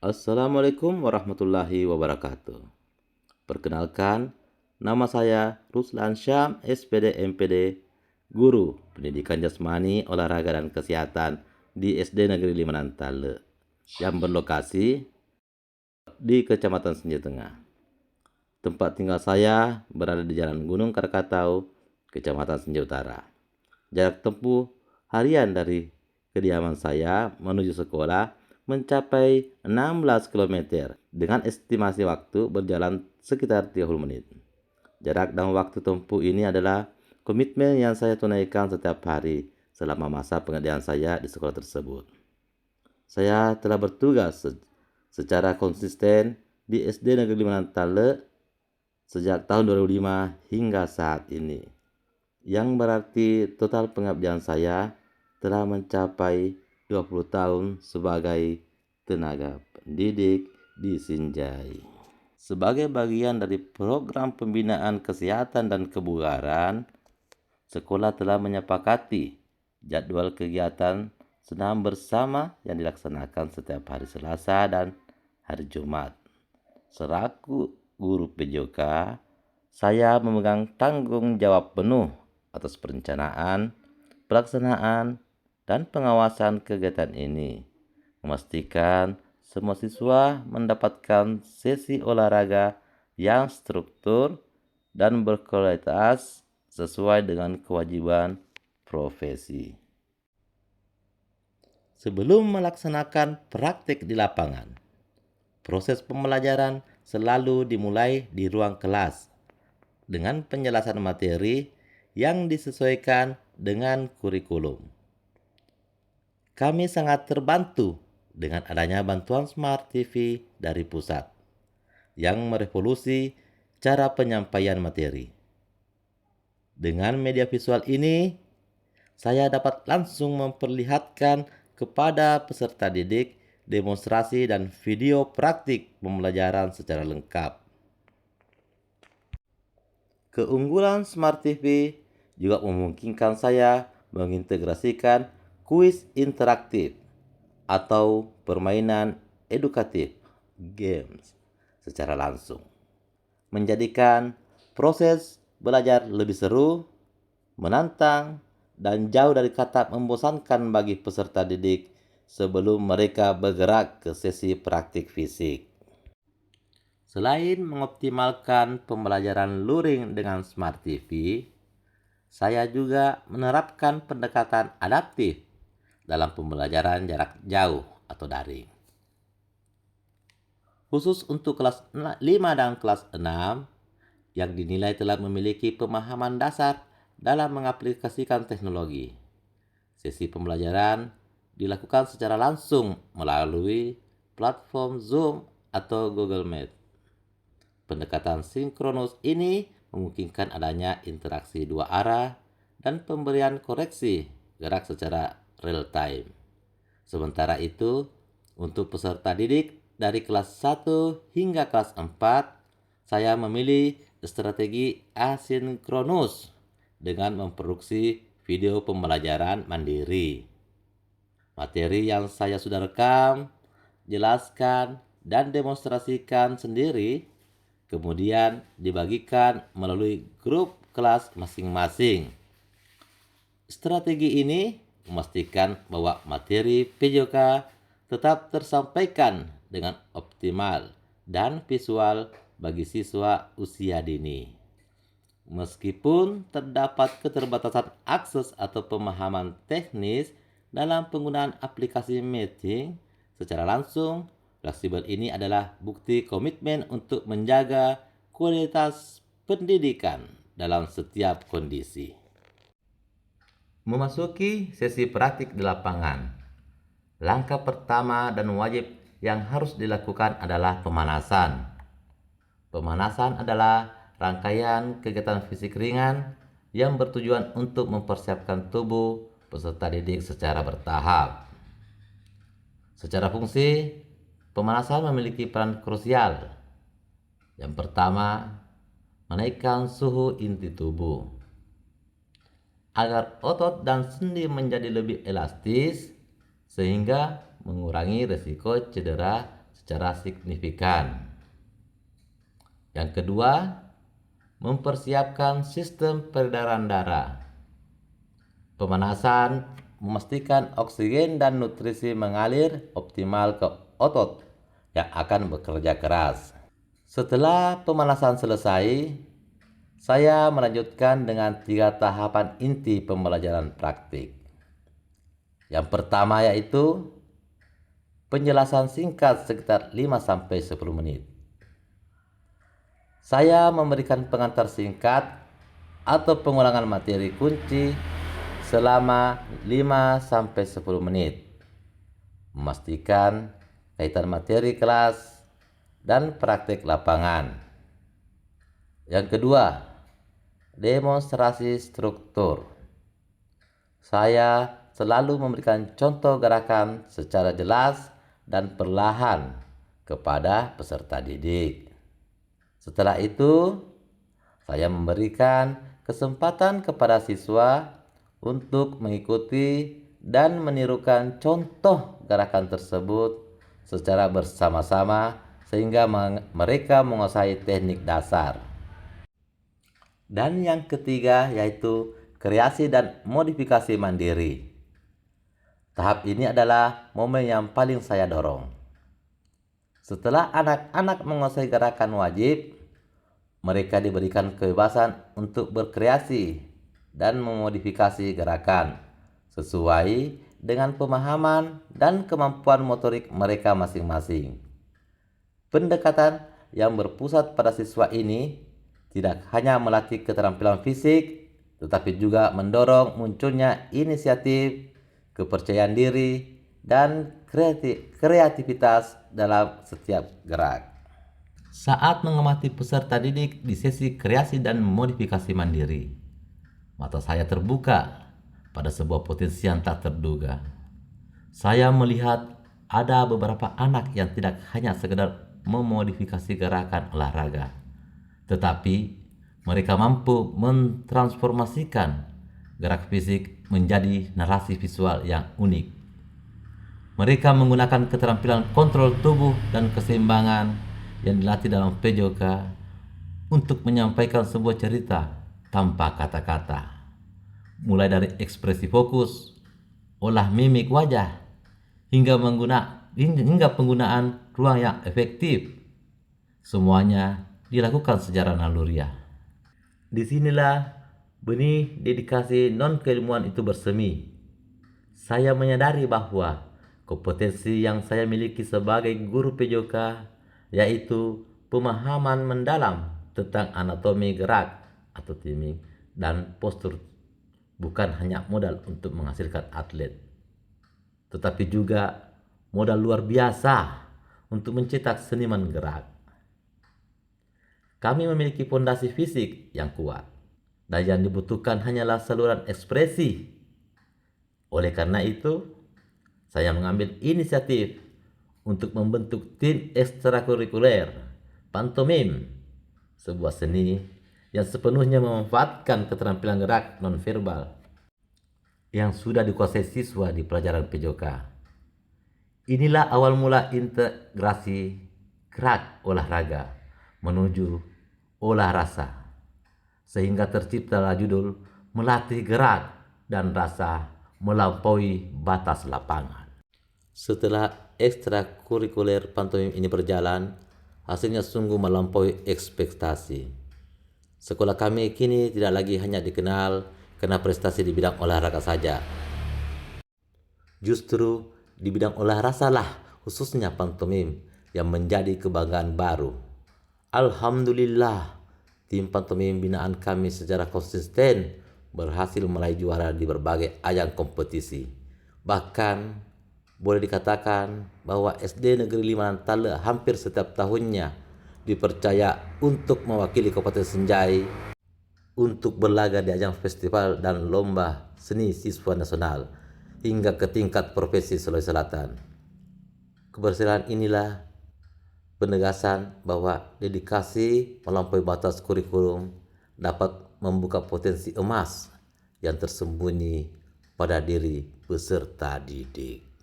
Assalamualaikum warahmatullahi wabarakatuh. Perkenalkan, nama saya Ruslan Syam, SPD MPD, Guru Pendidikan Jasmani, Olahraga dan Kesehatan di SD Negeri 5 Nantale, yang berlokasi di Kecamatan Senja Tengah. Tempat tinggal saya berada di Jalan Gunung Krakatau, Kecamatan Senja Utara. Jarak tempuh harian dari kediaman saya menuju sekolah mencapai 16 km dengan estimasi waktu berjalan sekitar 30 menit. Jarak dan waktu tempuh ini adalah komitmen yang saya tunaikan setiap hari selama masa pengabdian saya di sekolah tersebut. Saya telah bertugas secara konsisten di SD Negeri 5 Nantale sejak tahun 2005 hingga saat ini, yang berarti total pengabdian saya telah mencapai 20 tahun sebagai tenaga pendidik di Sinjai. Sebagai bagian dari program pembinaan kesehatan dan kebugaran, sekolah telah menyepakati jadwal kegiatan senam bersama yang dilaksanakan setiap hari Selasa dan hari Jumat. Selaku guru PJK, saya memegang tanggung jawab penuh atas perencanaan, pelaksanaan, dan pengawasan kegiatan ini, memastikan semua siswa mendapatkan sesi olahraga yang struktur dan berkualitas sesuai dengan kewajiban profesi. Sebelum melaksanakan praktik di lapangan, proses pembelajaran selalu dimulai di ruang kelas dengan penjelasan materi yang disesuaikan dengan kurikulum. Kami sangat terbantu dengan adanya bantuan Smart TV dari pusat yang merevolusi cara penyampaian materi. Dengan media visual ini, saya dapat langsung memperlihatkan kepada peserta didik demonstrasi dan video praktik pembelajaran secara lengkap. Keunggulan Smart TV juga memungkinkan saya mengintegrasikan kuis interaktif atau permainan edukatif games secara langsung, menjadikan proses belajar lebih seru, menantang, dan jauh dari kata membosankan bagi peserta didik sebelum mereka bergerak ke sesi praktik fisik. Selain mengoptimalkan pembelajaran luring dengan Smart TV, saya juga menerapkan pendekatan adaptif dalam pembelajaran jarak jauh atau daring. Khusus untuk kelas 5 dan kelas 6 yang dinilai telah memiliki pemahaman dasar dalam mengaplikasikan teknologi. Sesi pembelajaran dilakukan secara langsung melalui platform Zoom atau Google Meet. Pendekatan sinkronus ini memungkinkan adanya interaksi dua arah dan pemberian koreksi gerak secara real time. Sementara itu, untuk peserta didik dari kelas 1 hingga kelas 4, saya memilih strategi asinkronus dengan memproduksi video pembelajaran mandiri. Materi yang saya sudah rekam, jelaskan, dan demonstrasikan sendiri, kemudian dibagikan melalui grup kelas masing-masing. Strategi ini memastikan bahwa materi PJK tetap tersampaikan dengan optimal dan visual bagi siswa usia dini. Meskipun terdapat keterbatasan akses atau pemahaman teknis dalam penggunaan aplikasi meeting secara langsung, fleksibel ini adalah bukti komitmen untuk menjaga kualitas pendidikan dalam setiap kondisi. Memasuki sesi praktik di lapangan, langkah pertama dan wajib yang harus dilakukan adalah pemanasan. Pemanasan adalah rangkaian kegiatan fisik ringan yang bertujuan untuk mempersiapkan tubuh peserta didik secara bertahap. Secara fungsi, pemanasan memiliki peran krusial. Yang pertama, menaikkan suhu inti tubuh agar otot dan sendi menjadi lebih elastis sehingga mengurangi risiko cedera secara signifikan. Yang kedua, mempersiapkan sistem peredaran darah. Pemanasan memastikan oksigen dan nutrisi mengalir optimal ke otot yang akan bekerja keras. Setelah pemanasan selesai, saya melanjutkan dengan 3 tahapan inti pembelajaran praktik. Yang pertama yaitu penjelasan singkat sekitar 5-10 menit. Saya memberikan pengantar singkat atau pengulangan materi kunci selama 5-10 menit. Memastikan kaitan materi kelas dan praktik lapangan. Yang kedua, demonstrasi struktur. Saya selalu memberikan contoh gerakan secara jelas dan perlahan kepada peserta didik. Setelah itu, saya memberikan kesempatan kepada siswa untuk mengikuti dan menirukan contoh gerakan tersebut secara bersama-sama sehingga mereka menguasai teknik dasar. Dan yang ketiga yaitu kreasi dan modifikasi mandiri. Tahap ini adalah momen yang paling saya dorong. Setelah anak-anak menguasai gerakan wajib, mereka diberikan kebebasan untuk berkreasi dan memodifikasi gerakan sesuai dengan pemahaman dan kemampuan motorik mereka masing-masing. Pendekatan yang berpusat pada siswa ini tidak hanya melatih keterampilan fisik, tetapi juga mendorong munculnya inisiatif, kepercayaan diri, dan kreativitas dalam setiap gerak. Saat mengamati peserta didik di sesi kreasi dan modifikasi mandiri, mata saya terbuka pada sebuah potensi yang tak terduga. Saya melihat ada beberapa anak yang tidak hanya sekedar memodifikasi gerakan olahraga, tetapi mereka mampu mentransformasikan gerak fisik menjadi narasi visual yang unik. Mereka menggunakan keterampilan kontrol tubuh dan keseimbangan yang dilatih dalam PJOK untuk menyampaikan sebuah cerita tanpa kata-kata. Mulai dari ekspresi fokus, olah mimik wajah, hingga penggunaan ruang yang efektif. Semuanya dilakukan secara naluriah. Disinilah benih dedikasi non-keilmuan itu bersemi. Saya menyadari bahwa kompetensi yang saya miliki sebagai guru PJOK yaitu pemahaman mendalam tentang anatomi gerak atau timing dan postur bukan hanya modal untuk menghasilkan atlet, tetapi juga modal luar biasa untuk mencetak seniman gerak. Kami memiliki fondasi fisik yang kuat dan yang dibutuhkan hanyalah saluran ekspresi. Oleh karena itu, saya mengambil inisiatif untuk membentuk tim ekstrakurikuler pantomim, sebuah seni yang sepenuhnya memanfaatkan keterampilan gerak nonverbal yang sudah dikuasai siswa di pelajaran PJOK. Inilah awal mula integrasi gerak olahraga menuju olah rasa, sehingga terciptalah judul melatih gerak dan rasa melampaui batas lapangan. Setelah ekstrakurikuler pantomim ini berjalan, hasilnya sungguh melampaui ekspektasi. Sekolah kami kini tidak lagi hanya dikenal karena prestasi di bidang olahraga saja. Justru di bidang olahraga lah, khususnya pantomim, yang menjadi kebanggaan baru. Alhamdulillah, tim pantomim binaan kami secara konsisten berhasil meraih juara di berbagai ajang kompetisi. Bahkan boleh dikatakan bahwa SD Negeri 5 Nantale hampir setiap tahunnya dipercaya untuk mewakili Kabupaten Senjai untuk berlaga di ajang festival dan lomba seni siswa nasional hingga ke tingkat provinsi Sulawesi Selatan. Keberhasilan inilah penegasan bahwa dedikasi melampaui batas kurikulum dapat membuka potensi emas yang tersembunyi pada diri peserta didik.